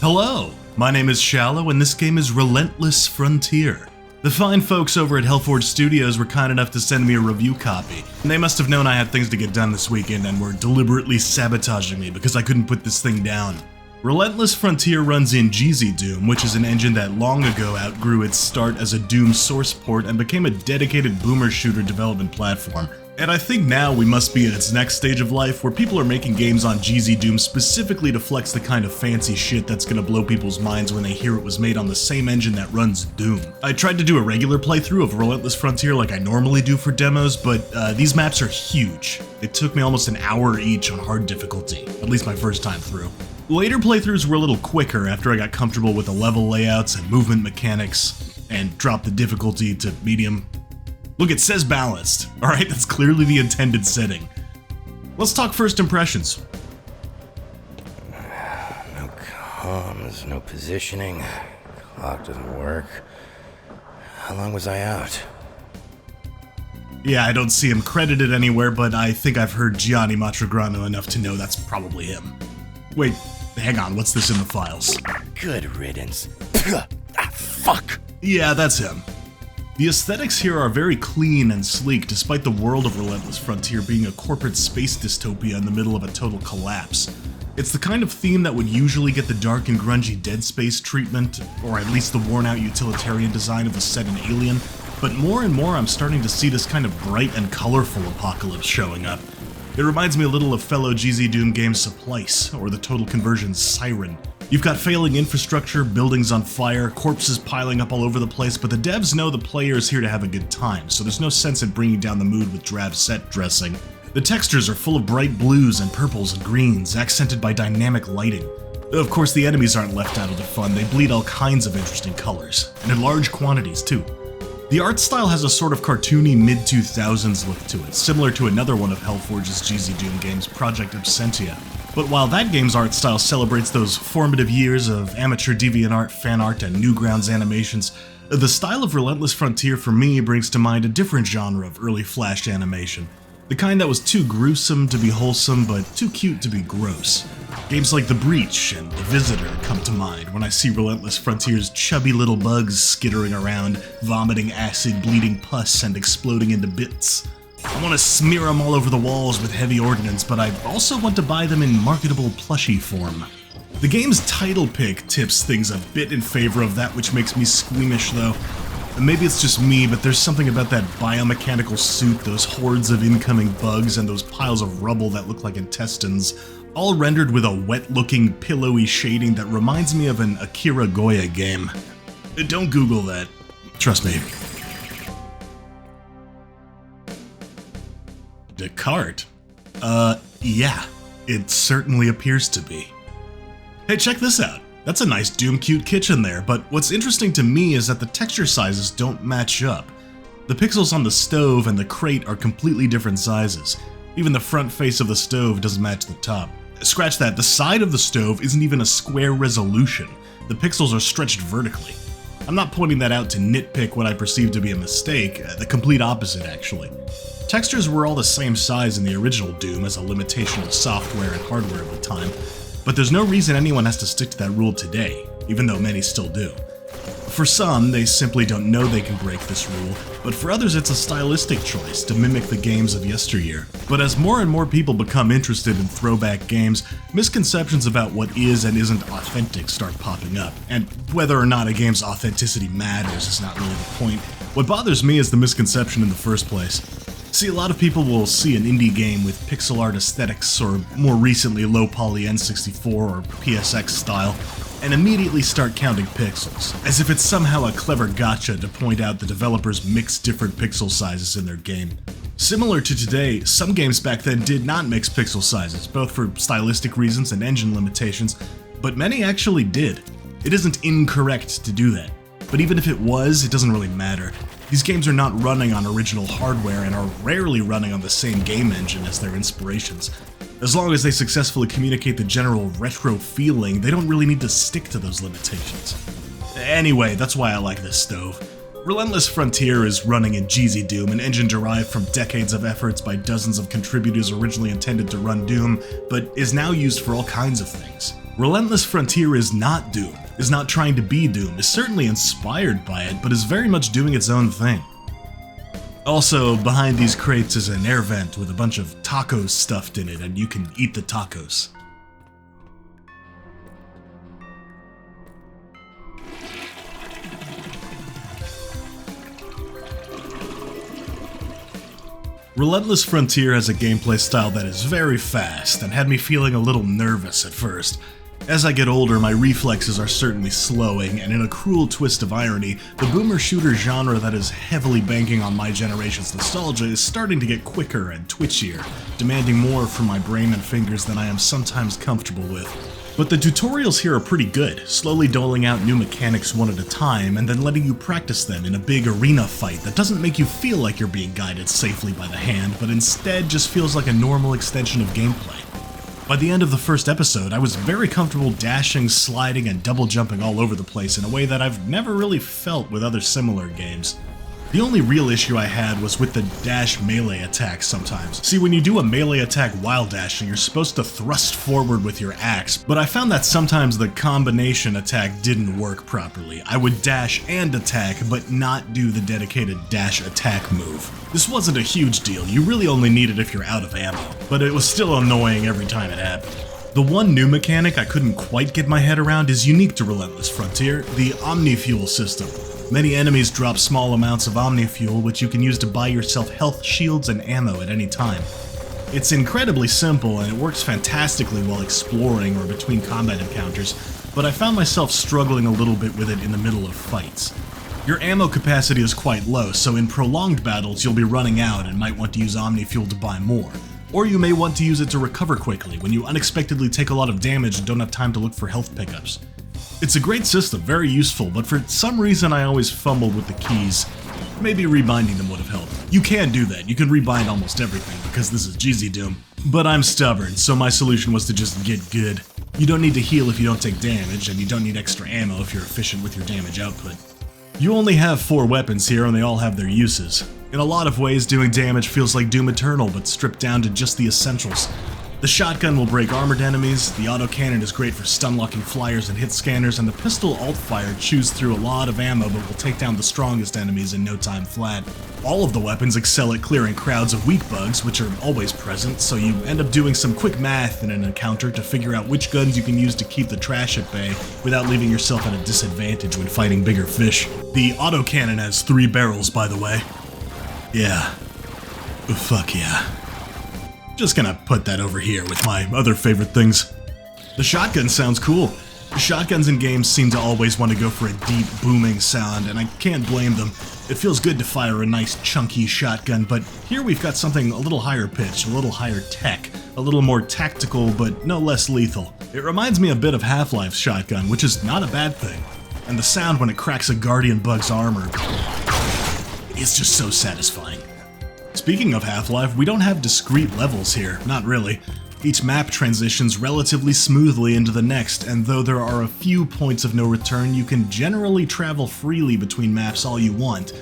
Hello, my name is Shallow and this game is Relentless Frontier. The fine folks over at Hellforge Studios were kind enough to send me a review copy, and they must have known I had things to get done this weekend and were deliberately sabotaging me because I couldn't put this thing down. Relentless Frontier runs in GZ Doom, which is an engine that long ago outgrew its start as a Doom source port and became a dedicated boomer shooter development platform. And I think now we must be at its next stage of life where people are making games on GZ Doom specifically to flex the kind of fancy shit that's gonna blow people's minds when they hear it was made on the same engine that runs Doom. I tried to do a regular playthrough of Relentless Frontier like I normally do for demos, but these maps are huge. It took me almost an hour each on hard difficulty, at least my first time through. Later playthroughs were a little quicker after I got comfortable with the level layouts and movement mechanics, and dropped the difficulty to medium. Look, it says balanced. Alright, that's clearly the intended setting. Let's talk first impressions. No comms, no positioning. Clock doesn't work. How long was I out? Yeah, I don't see him credited anywhere, but I think I've heard Gianni Matragrano enough to know that's probably him. Wait, hang on, what's this in the files? Good riddance. Fuck! Yeah, that's him. The aesthetics here are very clean and sleek, despite the world of Relentless Frontier being a corporate space dystopia in the middle of a total collapse. It's the kind of theme that would usually get the dark and grungy Dead Space treatment, or at least the worn-out utilitarian design of the set in Alien, but more and more I'm starting to see this kind of bright and colorful apocalypse showing up. It reminds me a little of fellow GZ Doom games Supplice, or the Total Conversion's Siren. You've got failing infrastructure, buildings on fire, corpses piling up all over the place, but the devs know the player is here to have a good time, so there's no sense in bringing down the mood with drab set dressing. The textures are full of bright blues and purples and greens, accented by dynamic lighting. Of course, the enemies aren't left out of the fun, they bleed all kinds of interesting colors, and in large quantities too. The art style has a sort of cartoony mid-2000s look to it, similar to another one of Hellforge's GZ Doom games, Project Absentia. But while that game's art style celebrates those formative years of amateur DeviantArt, fan art, and Newgrounds animations, the style of Relentless Frontier for me brings to mind a different genre of early Flash animation. The kind that was too gruesome to be wholesome, but too cute to be gross. Games like The Breach and The Visitor come to mind when I see Relentless Frontier's chubby little bugs skittering around, vomiting acid, bleeding pus, and exploding into bits. I want to smear them all over the walls with heavy ordnance, but I also want to buy them in marketable plushie form. The game's title pick tips things a bit in favor of that, which makes me squeamish though. Maybe it's just me, but there's something about that biomechanical suit, those hordes of incoming bugs, and those piles of rubble that look like intestines, all rendered with a wet-looking, pillowy shading that reminds me of an Akira Goya game. Don't Google that. Trust me. Descartes? Yeah, it certainly appears to be. Hey, check this out. That's a nice Doom cute kitchen there, but what's interesting to me is that the texture sizes don't match up. The pixels on the stove and the crate are completely different sizes. Even the front face of the stove doesn't match the top. Scratch that, the side of the stove isn't even a square resolution. The pixels are stretched vertically. I'm not pointing that out to nitpick what I perceive to be a mistake, the complete opposite actually. Textures were all the same size in the original Doom as a limitation of software and hardware at the time, but there's no reason anyone has to stick to that rule today, even though many still do. For some, they simply don't know they can break this rule, but for others it's a stylistic choice to mimic the games of yesteryear. But as more and more people become interested in throwback games, misconceptions about what is and isn't authentic start popping up, and whether or not a game's authenticity matters is not really the point. What bothers me is the misconception in the first place. See, a lot of people will see an indie game with pixel art aesthetics, or more recently low-poly N64 or PSX style, and immediately start counting pixels, as if it's somehow a clever gotcha to point out the developers mixed different pixel sizes in their game. Similar to today, some games back then did not mix pixel sizes, both for stylistic reasons and engine limitations, but many actually did. It isn't incorrect to do that, but even if it was, it doesn't really matter. These games are not running on original hardware and are rarely running on the same game engine as their inspirations. As long as they successfully communicate the general retro feeling, they don't really need to stick to those limitations. Anyway, that's why I like this stove. Relentless Frontier is running in GZ Doom, an engine derived from decades of efforts by dozens of contributors originally intended to run Doom, but is now used for all kinds of things. Relentless Frontier is not Doom, is not trying to be Doom, is certainly inspired by it, but is very much doing its own thing. Also, behind these crates is an air vent with a bunch of tacos stuffed in it, and you can eat the tacos. Relentless Frontier has a gameplay style that is very fast and had me feeling a little nervous at first. As I get older, my reflexes are certainly slowing, and in a cruel twist of irony, the boomer shooter genre that is heavily banking on my generation's nostalgia is starting to get quicker and twitchier, demanding more from my brain and fingers than I am sometimes comfortable with. But the tutorials here are pretty good, slowly doling out new mechanics one at a time and then letting you practice them in a big arena fight that doesn't make you feel like you're being guided safely by the hand, but instead just feels like a normal extension of gameplay. By the end of the first episode, I was very comfortable dashing, sliding, and double jumping all over the place in a way that I've never really felt with other similar games. The only real issue I had was with the dash melee attack sometimes. See, when you do a melee attack while dashing, you're supposed to thrust forward with your axe, but I found that sometimes the combination attack didn't work properly. I would dash and attack, but not do the dedicated dash attack move. This wasn't a huge deal, you really only need it if you're out of ammo, but it was still annoying every time it happened. The one new mechanic I couldn't quite get my head around is unique to Relentless Frontier, the Omni-Fuel system. Many enemies drop small amounts of Omni-Fuel, which you can use to buy yourself health, shields, and ammo at any time. It's incredibly simple, and it works fantastically while exploring or between combat encounters, but I found myself struggling a little bit with it in the middle of fights. Your ammo capacity is quite low, so in prolonged battles you'll be running out and might want to use Omni-Fuel to buy more. Or you may want to use it to recover quickly when you unexpectedly take a lot of damage and don't have time to look for health pickups. It's a great system, very useful, but for some reason I always fumbled with the keys. Maybe rebinding them would have helped. You can do that, you can rebind almost everything because this is GZ Doom. But I'm stubborn, so my solution was to just get good. You don't need to heal if you don't take damage, and you don't need extra ammo if you're efficient with your damage output. You only have 4 weapons here and they all have their uses. In a lot of ways, doing damage feels like Doom Eternal, but stripped down to just the essentials. The shotgun will break armored enemies, the autocannon is great for stun-locking flyers and hit scanners, and the pistol alt-fire chews through a lot of ammo but will take down the strongest enemies in no time flat. All of the weapons excel at clearing crowds of weak bugs, which are always present, so you end up doing some quick math in an encounter to figure out which guns you can use to keep the trash at bay without leaving yourself at a disadvantage when fighting bigger fish. The autocannon has 3 barrels, by the way. Yeah. Fuck yeah. Just gonna put that over here with my other favorite things. The shotgun sounds cool. Shotguns in games seem to always want to go for a deep, booming sound, and I can't blame them. It feels good to fire a nice, chunky shotgun, but here we've got something a little higher pitched, a little higher tech, a little more tactical, but no less lethal. It reminds me a bit of Half-Life's shotgun, which is not a bad thing. And the sound when it cracks a Guardian bug's armor, it's just so satisfying. Speaking of Half-Life, we don't have discrete levels here, not really. Each map transitions relatively smoothly into the next, and though there are a few points of no return, you can generally travel freely between maps all you want.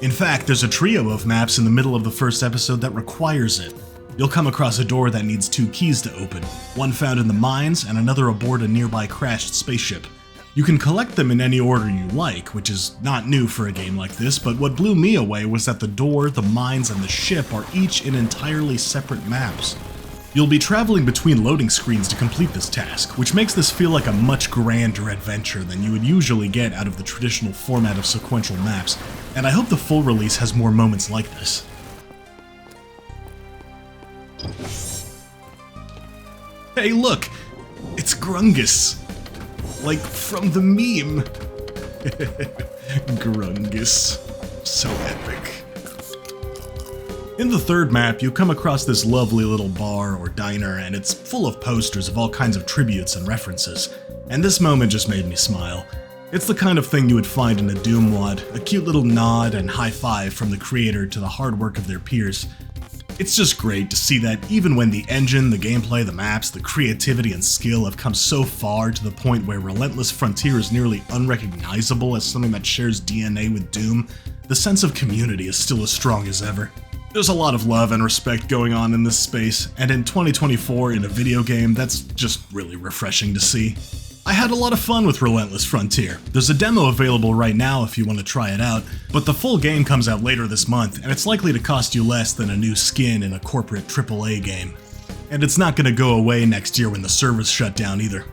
In fact, there's a trio of maps in the middle of the first episode that requires it. You'll come across a door that needs 2 keys to open, one found in the mines and another aboard a nearby crashed spaceship. You can collect them in any order you like, which is not new for a game like this, but what blew me away was that the door, the mines, and the ship are each in entirely separate maps. You'll be traveling between loading screens to complete this task, which makes this feel like a much grander adventure than you would usually get out of the traditional format of sequential maps, and I hope the full release has more moments like this. Hey look! It's Grungus! Like from the meme. Grungus. So epic. In the third map, you come across this lovely little bar or diner, and it's full of posters of all kinds of tributes and references. And this moment just made me smile. It's the kind of thing you would find in a Doom WOD, a cute little nod and high five from the creator to the hard work of their peers. It's just great to see that even when the engine, the gameplay, the maps, the creativity and skill have come so far to the point where Relentless Frontier is nearly unrecognizable as something that shares DNA with Doom, the sense of community is still as strong as ever. There's a lot of love and respect going on in this space, and in 2024 in a video game, that's just really refreshing to see. I had a lot of fun with Relentless Frontier. There's a demo available right now if you want to try it out, but the full game comes out later this month, and it's likely to cost you less than a new skin in a corporate AAA game. And it's not going to go away next year when the servers shut down either.